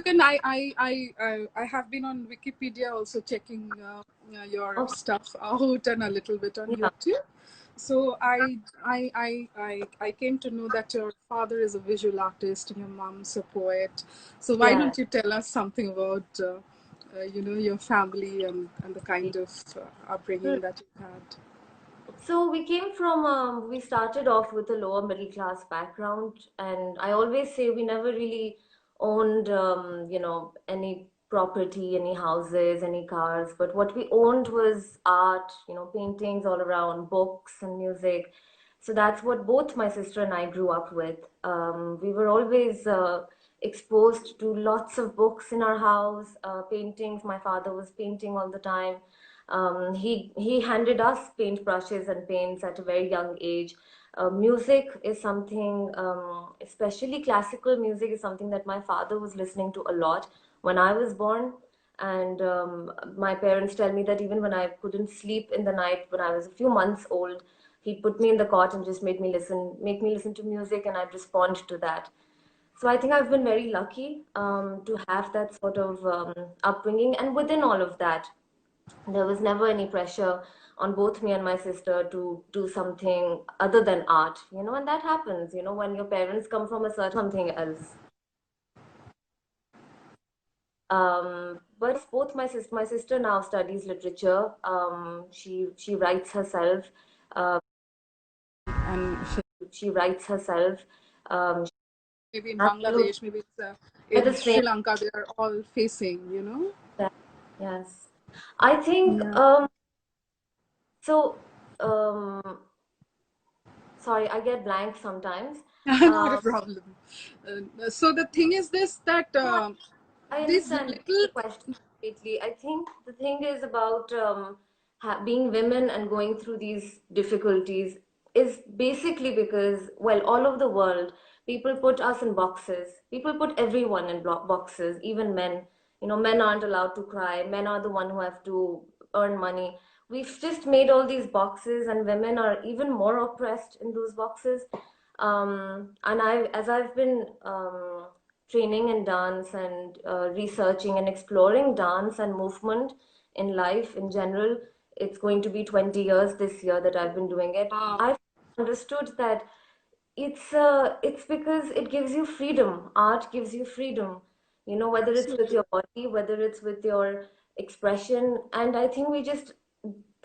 can I have been on Wikipedia also checking your Okay. stuff out and a little bit on Yeah. YouTube. So I came to know that your father is a visual artist and your mom's a poet. So why Yeah. don't you tell us something about your family and the kind of Hmm. upbringing that you had? So we came from, we started off with a lower middle class background, and I always say we never really owned, any property, any houses, any cars. But what we owned was art, paintings all around, books and music. So that's what both my sister and I grew up with. We were always exposed to lots of books in our house, paintings. My father was painting all the time. He handed us paintbrushes and paints at a very young age. Music is something, especially classical music, is something that my father was listening to a lot when I was born. And my parents tell me that even when I couldn't sleep in the night, when I was a few months old, he'd put me in the cot and just make me listen to music, and I'd respond to that. So I think I've been very lucky to have that sort of upbringing. And within all of that, there was never any pressure on both me and my sister to do something other than art, and that happens, when your parents come from a certain something else. But both my sister now studies literature. She writes herself. Uh, And she writes herself. Um, maybe in absolutely. Bangladesh, maybe it's They're the in same. Sri Lanka, they are all facing. Yes. I think, Yeah. so, um, sorry, I get blank sometimes. Not a Um, problem. So the thing is this that no, I these understand little the question completely. I think the thing is about being women and going through these difficulties is basically because, well, all over the world, people put us in boxes. People put everyone in boxes, even men. Men aren't allowed to cry. Men are the one who have to earn money. We've just made all these boxes, and women are even more oppressed in those boxes. And as I've been training in dance and researching and exploring dance and movement in life in general. It's going to be 20 years this year that I've been doing it. I've understood that it's because it gives you freedom. Art gives you freedom. Whether it's with absolutely. your body, whether it's with your expression. And I think we just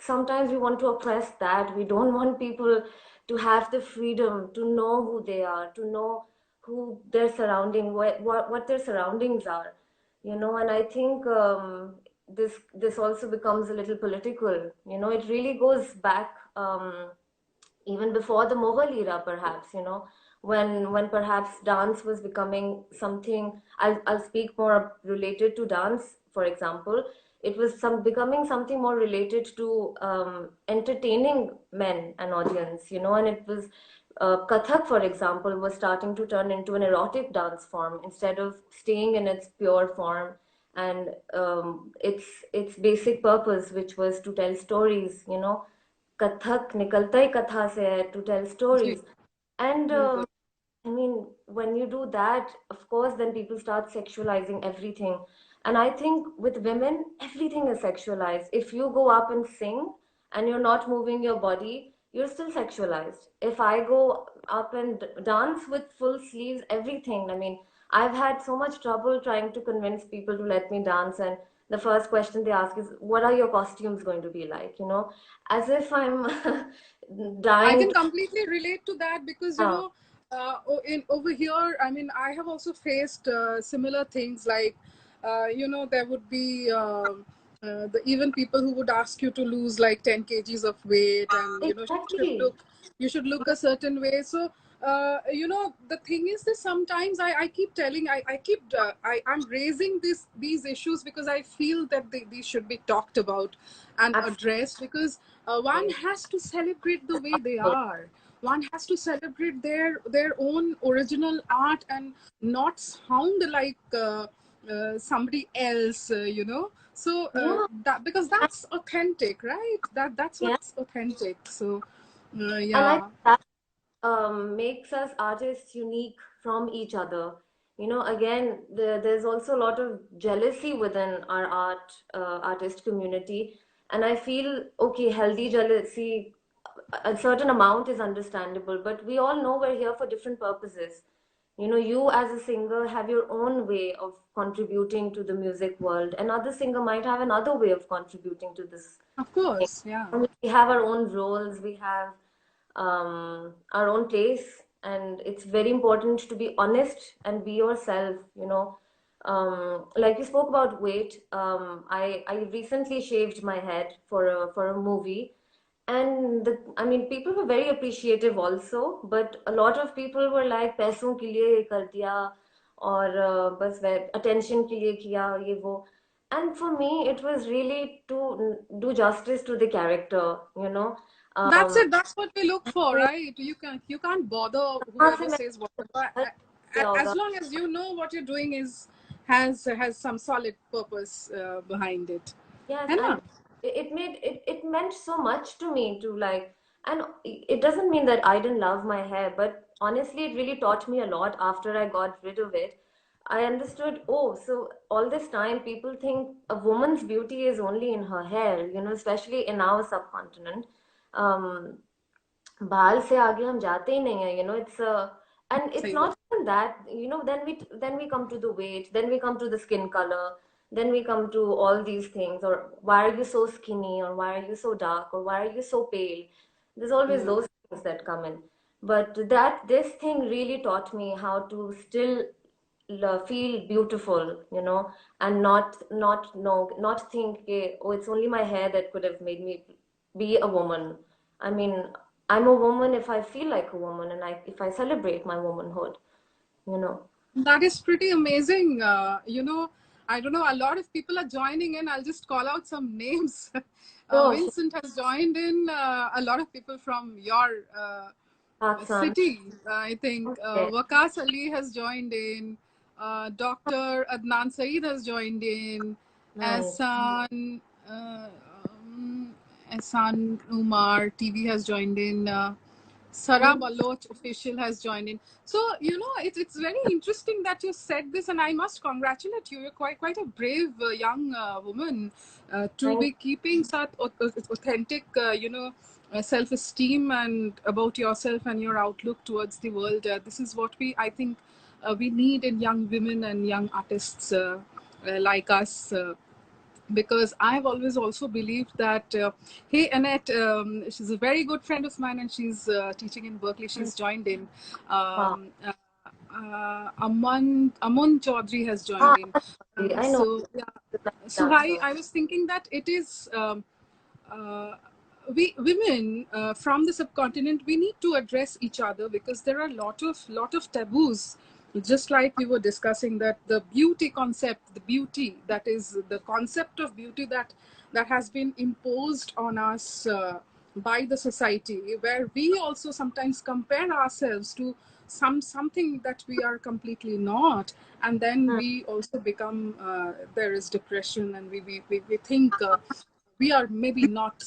sometimes we want to oppress that. We don't want people to have the freedom to know who they are, to know who their surrounding, what their surroundings are. And I think this also becomes a little political. It really goes back. Even before the Mughal era, perhaps, when perhaps dance was becoming something. I'll speak more related to dance, for example. It was becoming something more related to entertaining men and audience, and it was Kathak, for example, was starting to turn into an erotic dance form instead of staying in its pure form and its basic purpose, which was to tell stories. Kathak निकलता ही कथा से है to tell ji, stories. And बिल्कुल. I mean, when you do that, of course, then people start sexualizing everything. And I think with women, everything is sexualized. If you go up and sing and you're not moving your body, you're still sexualized. If I go up and dance with full sleeves, everything, I mean, I've had so much trouble trying to convince people to let me dance. And the first question they ask is, what are your costumes going to be like? As if I'm I dying can to. completely relate to that because Yeah. in over here, I mean, I have also faced similar things like there would be even people who would ask you to lose like 10 kgs of weight, and Exactly. you should look a certain way. So the thing is that sometimes I keep telling I keep I'm raising these issues because I feel that these should be talked about and addressed, because one Absolutely. has to celebrate the way they Absolutely. are. One has to celebrate their own original art and not sound like somebody else, so Yeah. that, because that's authentic, right? That's Yeah. what's authentic. So And I yeah. think that makes us artists unique from each other. Again, there's also a lot of jealousy within our artist community, and I feel, okay, healthy jealousy, a certain amount is understandable, but we all know we're here for different purposes. You as a singer have your own way of contributing to the music world. Another singer might have another way of contributing to this. Of course, yeah. I mean, we have our own roles, we have our own place, and it's very important to be honest and be yourself. Like you spoke about weight. I recently shaved my head for a movie, and I mean, people were very appreciative also, but a lot of people were like, "पैसों के लिए कर दिया, और बस attention के लिए किया ये वो." And for me, it was really to do justice to the character, you know. That's Um, it. That's what we look for, right? You can't bother कहाँ से whoever मैं says whatever. क्या As होगा? long as you know what you're doing has some solid purpose behind it. Yes, है and ना? it meant so much to me to like, and it doesn't mean that I didn't love my hair, but honestly, it really taught me a lot after I got rid of it. I understood, oh, so all this time people think a woman's beauty is only in her hair, especially in our subcontinent. Um, बाल से आगे हम जाते ही नहीं है, it's and it's सही not बात. even that, then we come to the weight, then we come to the skin color, then we come to all these things, or why are you so skinny, or why are you so dark, or why are you so pale. There's always Yeah. those things that come in, but that this thing really taught me how to still feel beautiful, and not think, okay, oh, it's only my hair that could have made me be a woman. I mean, I'm a woman if I feel like a woman, and if I celebrate my womanhood, you know. That is pretty amazing. I don't know. A lot of people are joining in. I'll just call out some names. Sure, sure. Vincent has joined in. A lot of people from your Pakistan. city. I think Okay. Waqas Ali has joined in. Dr. Adnan Saeed has joined in. Nice. Ehsan, uh, um, Ehsan Umar TV has joined in. Sarah Hmm. Baloch official has joined in. So it's very interesting that you said this, and I must congratulate you. You're quite a brave young woman to Thank be keeping such authentic, self-esteem and about yourself and your outlook towards the world. This is what I think we need in young women and young artists like us. Because I've always also believed that, hey, Annette, she's a very good friend of mine and she's teaching in Berkeley. you. She's joined in. Wow. Aman Chaudhary has joined Ah, in. I know. So, yeah. The nice Suhaee, dancer. I was thinking that it is uh, we women from the subcontinent, we need to address each other because there are a lot of taboos, just like we were discussing, that the beauty concept, the beauty that is the concept of beauty that has been imposed on us by the society, where we also sometimes compare ourselves to something that we are completely not, and then Hmm. we also become there is depression, and we think we are maybe not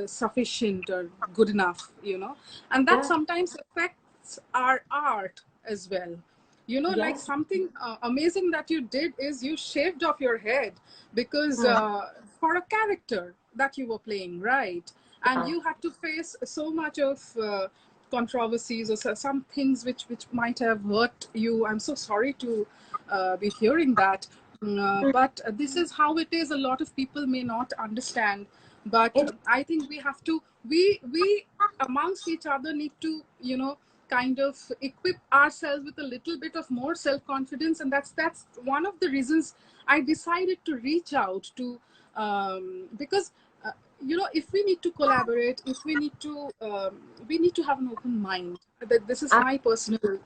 sufficient or good enough, and that Yeah. sometimes affects our art as well. Like Yes. something amazing that you did is you shaved off your head because Hmm. for a character that you were playing, right? And Yeah. you had to face so much of controversies or some things which might have hurt you. I'm so sorry to be hearing that. But this is how it is. A lot of people may not understand, but It, I think we have to, we amongst each other need to, kind of equip ourselves with a little bit of more self-confidence, and that's one of the reasons I decided to reach out to, because if we need to collaborate, if we need to have an open mind. That this is I'm my personal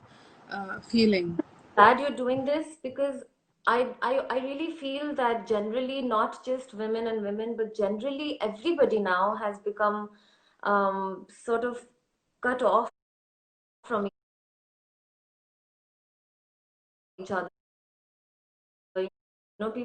feeling. glad you're doing this, because I really feel that generally, not just women and women, but generally everybody now has become sort of cut off from each other. People